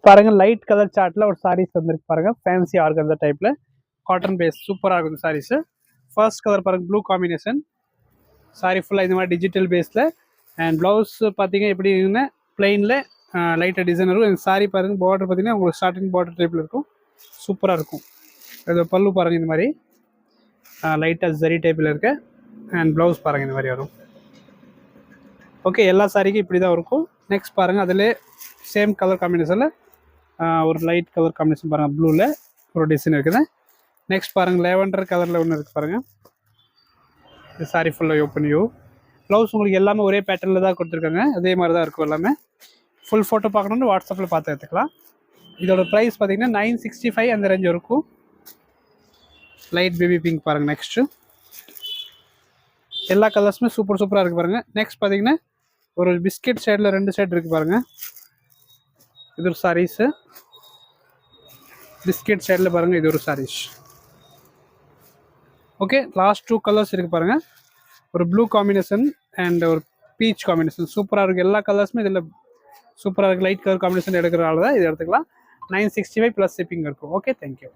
பாருங்க light colour சார்ட்ல ஒரு சாரீஸ் வந்துருக்கு பாருங்க. ஃபேன்சி ஆர்கன்சா டைப்ல காட்டன் பேஸ் சூப்பரா இருக்கும் சாரீஸ். ஃபர்ஸ்ட் கலர் பாருங்க ப்ளூ காம்பினேஷன். சாரி ஃபுல்லா இந்த மாதிரி டிஜிட்டல் பேஸ்ல. அண்ட் பிளவுஸ் பாத்தீங்க எப்படி இருக்குன்னா பிளைன்ல லைட்டா டிசைன் இருக்கும். சாரி பாருங்க பார்டர் பாத்தீங்கன்னா உங்களுக்கு ஸ்டார்டிங் பார்டர் டைப்ல இருக்கும். சூப்பரா இருக்கும். இது பல்லு பாருங்க இந்த மாதிரி லைட்டா ஜரி டைப்ல இருக்கு. அண்ட் பிளவுஸ் பாருங்க இந்த மாதிரி வரும். ஓகே, எல்லா சாரிக்கும் இப்படி தான் இருக்கும். நெக்ஸ்ட் பாருங்க அதிலே சேம் கலர் காம்பினேஷன்ல ஒரு லைட் கலர் காம்பினேஷன் பாருங்க ப்ளூல ஒரு டிசைன் இருக்குது. நெக்ஸ்ட் பாருங்க லேவண்டர் கலர்ல ஒன்று இருக்கு பாருங்க. இது சாரி ஃபுல்லாக ஓப்பன் வியூ. ப்ளவுஸ் உங்களுக்கு எல்லாமே ஒரே பேட்டர்னில் தான் கொடுத்துருக்காங்க. அதே மாதிரி தான் இருக்கும் எல்லாமே. ஃபுல் ஃபோட்டோ பார்க்கணுன்னு வாட்ஸ்அப்பில் பார்த்து எடுத்துக்கலாம். இதோட ப்ரைஸ் பார்த்தீங்கன்னா 965 அந்த ரேஞ்ச் இருக்கும். லைட் பேபி பிங்க் பாருங்கள். நெக்ஸ்ட்டு எல்லா கலர்ஸுமே சூப்பராக இருக்குது பாருங்கள். நெக்ஸ்ட் பார்த்தீங்கன்னா ஒரு பிஸ்கெட் சைடில் 2 சைடு இருக்குது பாருங்கள். இது ஒரு சாரீஸு. பிஸ்கெட் சைடில் பாருங்கள் இது ஒரு சாரீஸ். ஓகே, லாஸ்ட் 2 கலர்ஸ் இருக்குது பாருங்கள். ஒரு ப்ளூ காம்பினேஷன் அண்ட் ஒரு பீச் காம்பினேஷன் சூப்பராக இருக்குது. எல்லா கலர்ஸுமே இதில் சூப்பராக இருக்குது. லைட் கலர் காம்பினேஷன் எடுக்கிறனால தான் இது எடுத்துக்கலாம். 965 ப்ளஸ் ஷிப்பிங் இருக்கும். Okay, thank you.